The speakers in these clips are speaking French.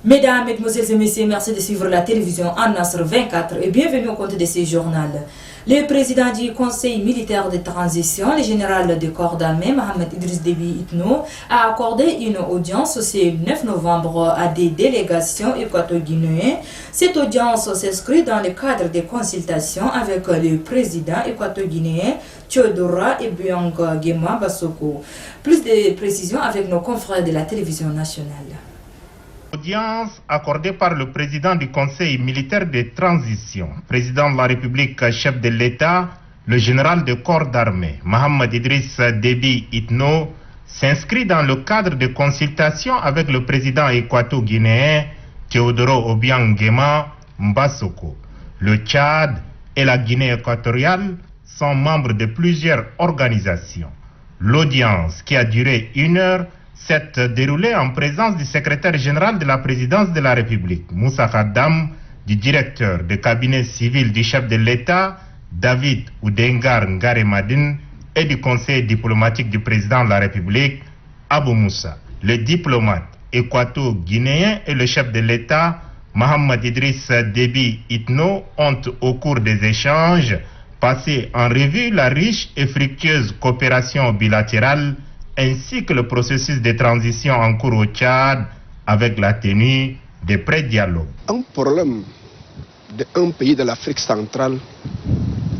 Mesdames, Mesdemoiselles et Messieurs, merci de suivre la télévision Al-Nasr 24 et bienvenue au compte de ces journaux. Le président du Conseil militaire de transition, le général de corps d'armée, Mohamed Idriss Déby Itno, a accordé une audience ce 9 novembre à des délégations équato-guinéennes. Cette audience s'inscrit dans le cadre des consultations avec le président équato-guinéen Théodora Obiang Nguema Bassoko. Plus de précisions avec nos confrères de la télévision nationale. Audience accordée par le président du Conseil militaire de transition, président de la République, chef de l'État, le général de corps d'armée, Mohamed Idriss Déby Itno, s'inscrit dans le cadre de consultations avec le président équato-guinéen Théodoro Obiang Nguema Bassoko. Le Tchad et la Guinée équatoriale sont membres de plusieurs organisations. L'audience, qui a duré 1 heure, s'est déroulée en présence du secrétaire général de la présidence de la République, Moussa Khaddam, du directeur de cabinet civil du chef de l'État, David Oudengar Ngaremadine, et du conseil diplomatique du président de la République, Abou Moussa. Le diplomate équato-guinéen et le chef de l'État, Mohamed Idriss Déby Itno, ont, au cours des échanges, passé en revue la riche et fructueuse coopération bilatérale ainsi que le processus de transition en cours au Tchad avec la tenue des pré-dialogues. Un problème d'un pays de l'Afrique centrale,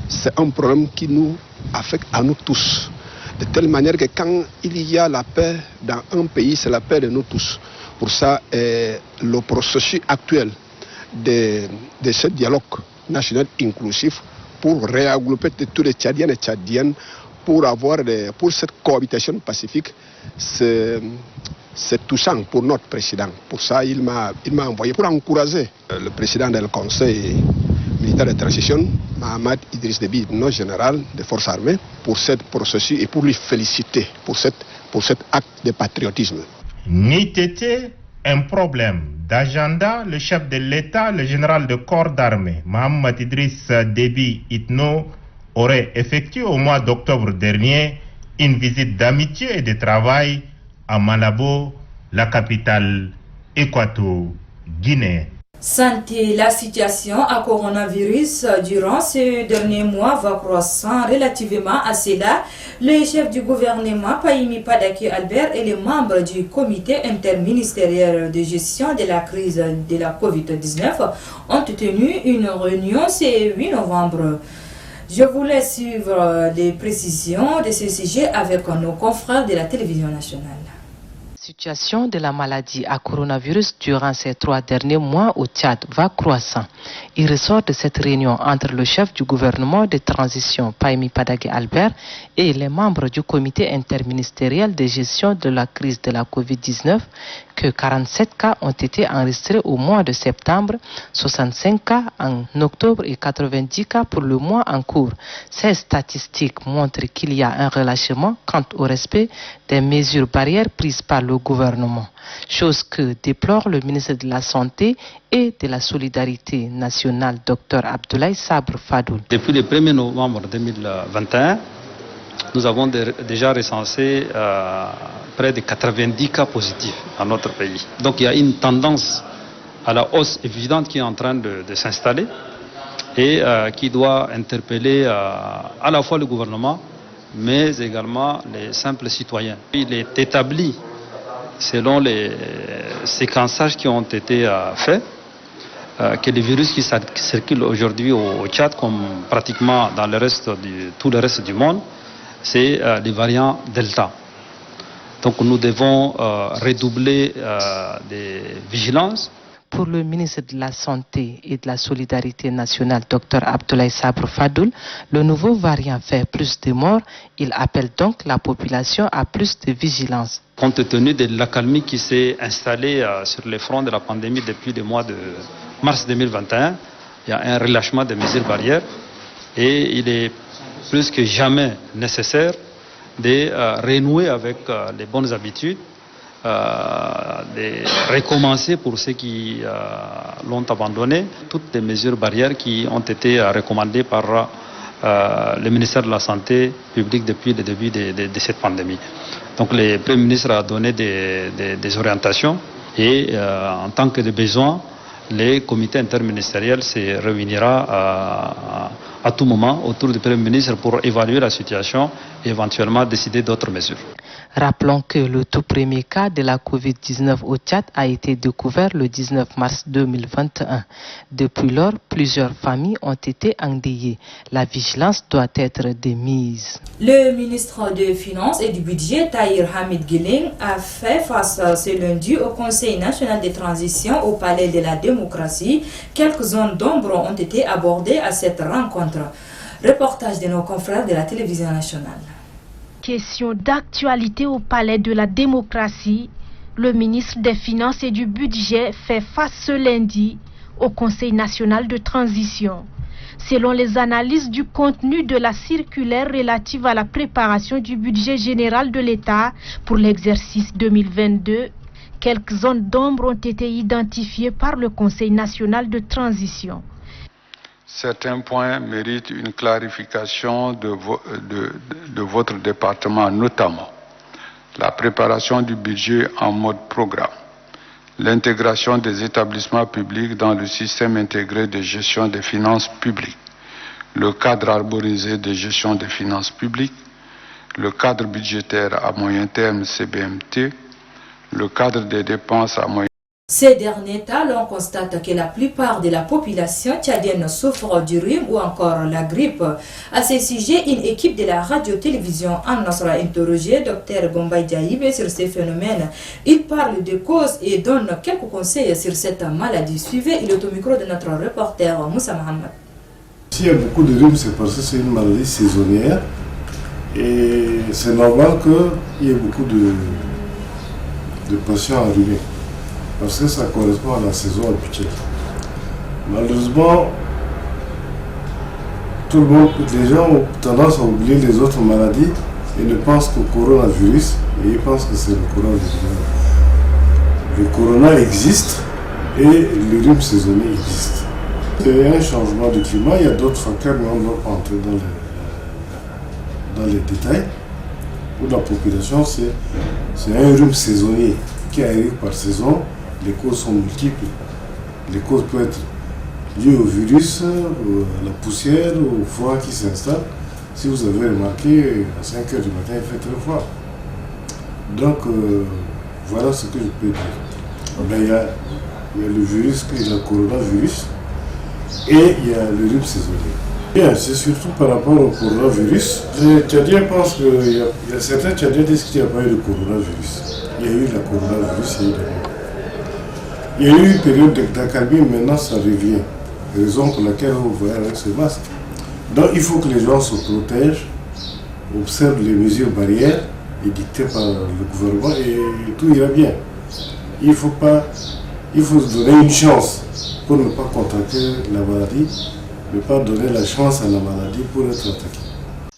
c'est un problème qui nous affecte à nous tous. De telle manière que quand il y a la paix dans un pays, c'est la paix de nous tous. Pour ça, le processus actuel de ce dialogue national inclusif pour réagrouper tous les Tchadiens et Tchadiennes pour cette cohabitation pacifique, c'est touchant pour notre président. Pour ça, il m'a envoyé pour encourager le président du Conseil militaire de transition, Mohamed Idriss Déby, notre général des forces armées, pour ce processus et pour lui féliciter pour cet acte de patriotisme. N'eût été un problème d'agenda, le chef de l'État, le général de corps d'armée, Mohamed Idriss Déby Itno, aurait effectué au mois d'octobre dernier une visite d'amitié et de travail à Malabo, la capitale équato-guinéenne. Santé, la situation à coronavirus durant ces derniers mois va croissant. Relativement à cela, le chef du gouvernement, Payimi Padaki Albert, et les membres du comité interministériel de gestion de la crise de la COVID-19 ont tenu une réunion ce 8 novembre. Je vous laisse suivre les précisions de ce sujet avec nos confrères de la télévision nationale. La situation de la maladie à coronavirus durant ces 3 derniers mois au Tchad va croissant. Il ressort de cette réunion entre le chef du gouvernement de transition, Payimi Padaki Albert, et les membres du comité interministériel de gestion de la crise de la COVID-19 que 47 cas ont été enregistrés au mois de septembre, 65 cas en octobre et 90 cas pour le mois en cours. Ces statistiques montrent qu'il y a un relâchement quant au respect des mesures barrières prises par le gouvernement, chose que déplore le ministre de la Santé et de la Solidarité nationale, Dr Abdoulaye Sabre Fadoul. Depuis le 1er novembre 2021, nous avons déjà recensé près de 90 cas positifs dans notre pays. Donc il y a une tendance à la hausse évidente qui est en train de s'installer et qui doit interpeller à la fois le gouvernement, mais également les simples citoyens. Il est établi, selon les séquençages qui ont été faits, que les virus qui circulent aujourd'hui au Tchad, comme pratiquement dans tout le reste du monde, c'est les variants Delta. Donc nous devons redoubler des vigilances. Pour le ministre de la Santé et de la Solidarité nationale, Dr Abdoulaye Sabre Fadoul, le nouveau variant fait plus de morts. Il appelle donc la population à plus de vigilance. Compte tenu de l'accalmie qui s'est installée sur les fronts de la pandémie depuis le mois de mars 2021, il y a un relâchement des mesures barrières et il est plus que jamais nécessaire de renouer avec les bonnes habitudes, de recommencer pour ceux qui l'ont abandonné, toutes les mesures barrières qui ont été recommandées par le ministère de la Santé publique depuis le début de cette pandémie. Donc le Premier ministre a donné des orientations Et en tant que de besoin, les comités interministériels se réunira à tout moment autour du Premier ministre pour évaluer la situation et éventuellement décider d'autres mesures. Rappelons que le tout premier cas de la Covid-19 au Tchad a été découvert le 19 mars 2021. Depuis lors, plusieurs familles ont été endeuillées. La vigilance doit être de mise. Le ministre des Finances et du Budget, Tahir Hamid Guilin, a fait face ce lundi au Conseil national de transition au Palais de la démocratie. Quelques zones d'ombre ont été abordées à cette rencontre. Reportage de nos confrères de la télévision nationale. Question d'actualité au Palais de la démocratie, le ministre des Finances et du Budget fait face ce lundi au Conseil national de transition. Selon les analyses du contenu de la circulaire relative à la préparation du budget général de l'État pour l'exercice 2022, quelques zones d'ombre ont été identifiées par le Conseil national de transition. Certains points méritent une clarification de votre département, notamment la préparation du budget en mode programme, l'intégration des établissements publics dans le système intégré de gestion des finances publiques, le cadre arborisé de gestion des finances publiques, le cadre budgétaire à moyen terme CBMT, le cadre des dépenses à moyen terme. Ces derniers temps, l'on constate que la plupart de la population tchadienne souffre du rhume ou encore la grippe. À ce sujet, une équipe de la radio-télévision en sera interrogée, Dr Bombay Diaïbe, sur ces phénomènes. Il parle de causes et donne quelques conseils sur cette maladie. Suivez, il est au micro de notre reporter Moussa Mohamed. S'il y a beaucoup de rhume, c'est parce que c'est une maladie saisonnière et c'est normal qu'il y ait beaucoup de patients enrhumés. Parce que ça correspond à la saison habituelle. Malheureusement, les gens ont tendance à oublier les autres maladies et ne pensent qu'au coronavirus et ils pensent que c'est le coronavirus. Le corona existe et le rhume saisonnier existe. Il y a un changement de climat, il y a d'autres facteurs, mais on ne va pas entrer dans les détails. Pour la population, c'est un rhume saisonnier qui arrive par saison. Les causes sont multiples. Les causes peuvent être liées au virus, à la poussière, au froid qui s'installe. Si vous avez remarqué, à 5 h du matin, il fait très froid. Donc, voilà ce que je peux dire. Il y a le virus, il y a le coronavirus, et il y a le rhume saisonnier. Bien, c'est surtout par rapport au coronavirus. Les Tchadiens pensent qu'il y a certains Tchadiens qui disent qu'il n'y a pas eu de coronavirus. Il y a eu le coronavirus, il y a eu une période d'accalmie, maintenant ça revient. Raison pour laquelle on voit avec ce masque. Donc il faut que les gens se protègent, observent les mesures barrières édictées par le gouvernement et tout ira bien. Il faut se donner une chance pour ne pas contracter la maladie, ne pas donner la chance à la maladie pour être attaquée.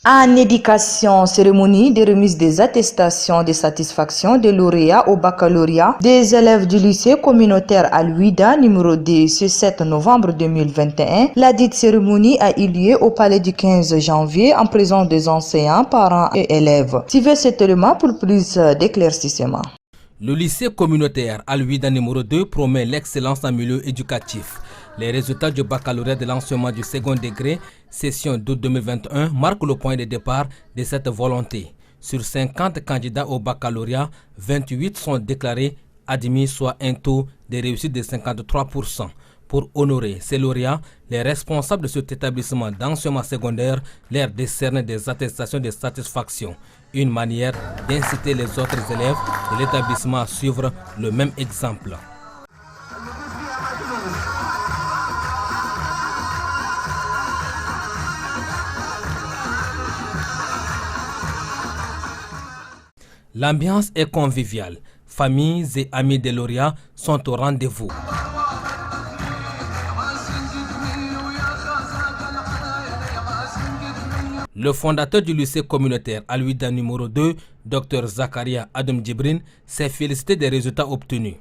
En éducation, cérémonie de remise des attestations de satisfaction des lauréats au baccalauréat des élèves du lycée communautaire Al-Ouida numéro 2 ce 7 novembre 2021. La dite cérémonie a eu lieu au palais du 15 janvier en présence des enseignants, parents et élèves. Suivez cet élément pour plus d'éclaircissement. Le lycée communautaire Al-Ouida numéro 2 promet l'excellence en milieu éducatif. Les résultats du baccalauréat de l'enseignement du second degré, session d'août 2021, marquent le point de départ de cette volonté. Sur 50 candidats au baccalauréat, 28 sont déclarés admis, soit un taux de réussite de 53%. Pour honorer ces lauréats, les responsables de cet établissement d'enseignement secondaire leur décernent des attestations de satisfaction. Une manière d'inciter les autres élèves de l'établissement à suivre le même exemple. L'ambiance est conviviale. Familles et amis des lauréats sont au rendez-vous. Le fondateur du lycée communautaire Al-Ouida numéro 2, Dr Zakaria Adam Djibrin, s'est félicité des résultats obtenus.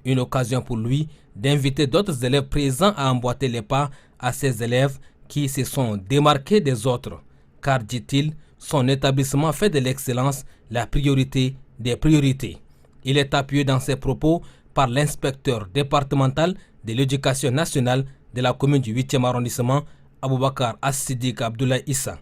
Une occasion pour lui d'inviter d'autres élèves présents à emboîter les pas à ces élèves qui se sont démarqués des autres. Car, dit-il, son établissement fait de l'excellence la priorité des priorités. Il est appuyé dans ses propos par l'inspecteur départemental de l'éducation nationale de la commune du 8e arrondissement, Aboubakar As-Siddiq Abdoulaye Issa.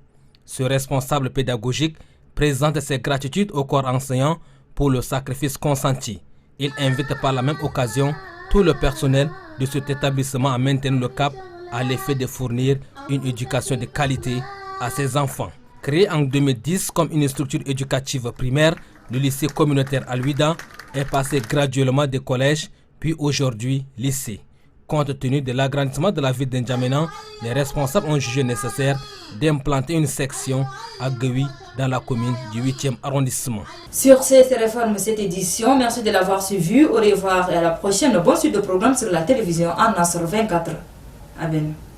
Ce responsable pédagogique présente ses gratitudes au corps enseignant pour le sacrifice consenti. Il invite par la même occasion tout le personnel de cet établissement à maintenir le cap à l'effet de fournir une éducation de qualité à ses enfants. Créé en 2010 comme une structure éducative primaire, le lycée communautaire Al-Ouida est passé graduellement de collège, puis aujourd'hui lycée. Compte tenu de l'agrandissement de la ville d'Njamena, les responsables ont jugé nécessaire d'implanter une section à Guewi dans la commune du 8e arrondissement. Sur cette réforme, cette édition, merci de l'avoir suivi. Au revoir et à la prochaine. Bonne suite de programme sur la télévision An Nasr 24. À bientôt.